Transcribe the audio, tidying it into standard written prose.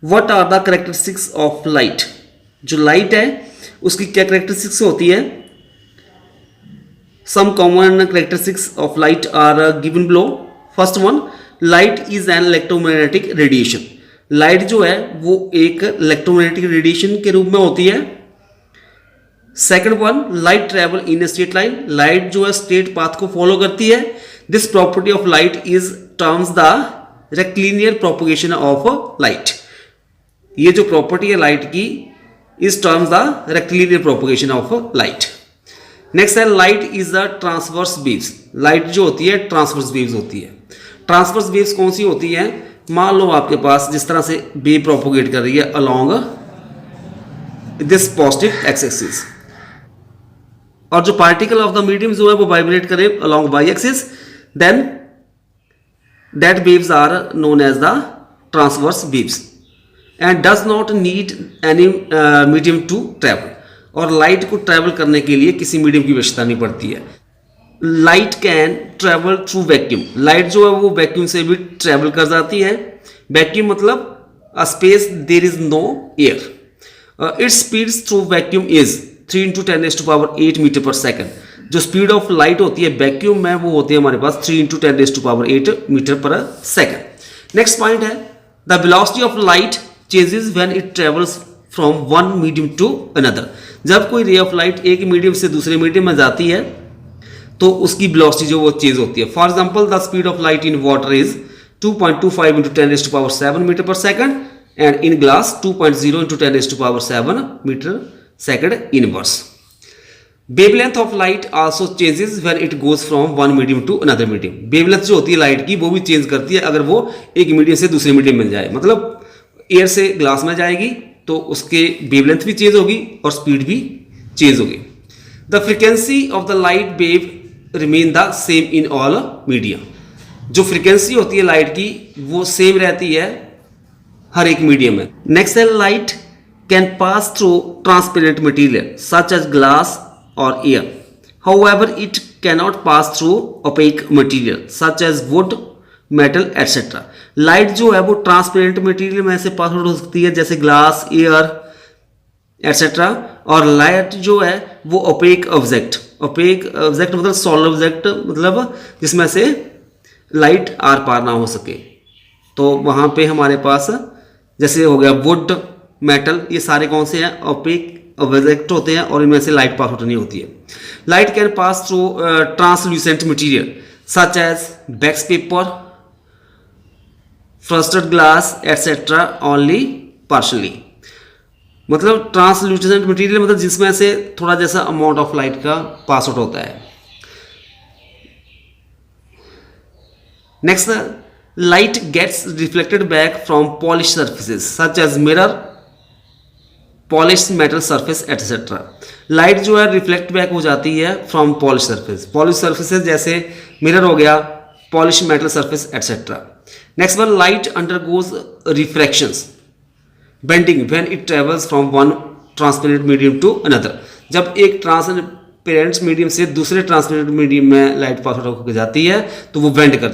What are the characteristics of light. जो light है उसकी क्या करेक्टरिस्टिक्स होती है। Some common characteristics of light are given below. First one, light is an electromagnetic radiation. Light जो है वो एक इलेक्ट्रोमैग्नेटिक रेडिएशन के रूप में होती है। Second one, light travel in a straight line. Light जो है स्ट्रेट पाथ को फॉलो करती है। This property of light is terms the rectilinear propagation of light. ये जो प्रॉपर्टी है लाइट की is terms the rectilinear propagation of light. Next है, light is the transverse waves. Light जो होती है ट्रांसवर्स वेव्स होती है। ट्रांसवर्स वेव्स कौन सी होती है। मान लो आपके पास जिस तरह से वेव प्रोपोगेट कर रही है along this positive x axis, और जो पार्टिकल ऑफ द मीडियम जो है वो वाइब्रेट करे along Y axis, then that waves are known as the transverse waves and does not need any medium to travel. और लाइट को travel करने के लिए किसी मीडियम की आवश्यकता नहीं पड़ती है। Light can travel through vacuum. Light जो है वो वैक्यूम से भी ट्रैवल कर जाती है। वैक्यूम मतलब a space there is no air. Its speed through vacuum is 3 × 10⁸ metre per second. जो स्पीड ऑफ लाइट होती है वैक्यूम में वो होती है हमारे पास 3 × 10⁸ metre per second. Next point है, the velocity of light changes when it travels from one medium to another. जब कोई रे ऑफ लाइट एक मीडियम से दूसरे मीडियम में जाती है तो उसकी वेलोसिटी जो वो चेंज होती है। For example, the speed of light in water is 2.25 × 10⁻7 metre per second and in glass 2.0 × 10⁻7 metre second inverse. Wavelength of light also changes when it goes from one medium to another medium. Wavelength जो होती है light की वो भी change करती है अगर वो एक मीडियम से दूसरे मीडियम में जाए। मतलब एयर से ग्लास में जाएगी तो उसके वेवलेंथ भी चेंज होगी और स्पीड भी चेंज होगी। The frequency of the light wave remain the same in all media. जो फ्रीक्वेंसी होती है लाइट की वो सेम रहती है हर एक मीडियम में। नेक्स्ट है, light can pass through transparent material such as glass और air. However it cannot pass through opaque material such as wood, metal etcetera. Light जो है वो ट्रांसपेरेंट मटेरियल में से पास आउट हो सकती है जैसे ग्लास, एयर एटसेट्रा। और लाइट जो है वो ओपेक ऑब्जेक्ट मतलब सॉलिड ऑब्जेक्ट मतलब जिसमें से लाइट आर पार ना हो सके, तो वहाँ पे हमारे पास जैसे हो गया वुड, मेटल, ये सारे कौन से हैं ओपेक ऑब्जेक्ट होते हैं और इनमें से लाइट पास आउट नहीं होती है। Light can pass through translucent material such as wax paper, frosted glass etcetera only partially. मतलब ट्रांसल्यूसेंट मटेरियल मतलब जिसमें से थोड़ा जैसा अमाउंट ऑफ लाइट का पास आउट होता है। Next, light gets reflected back from polish surfaces such as mirror, polish metal surface etcetera. Light जो है रिफ्लेक्ट बैक हो जाती है from polish surface. Polish surfaces जैसे मिरर हो गया, polish metal surface etcetera. Next one, light undergoes refractions bending when it travels from one transparent medium to another. जब एक ट्रांसपेरेंट मीडियम से दूसरे ट्रांसपेरेंट मीडियम में लाइट पास आउट होकर जाती है तो वो बेंड कर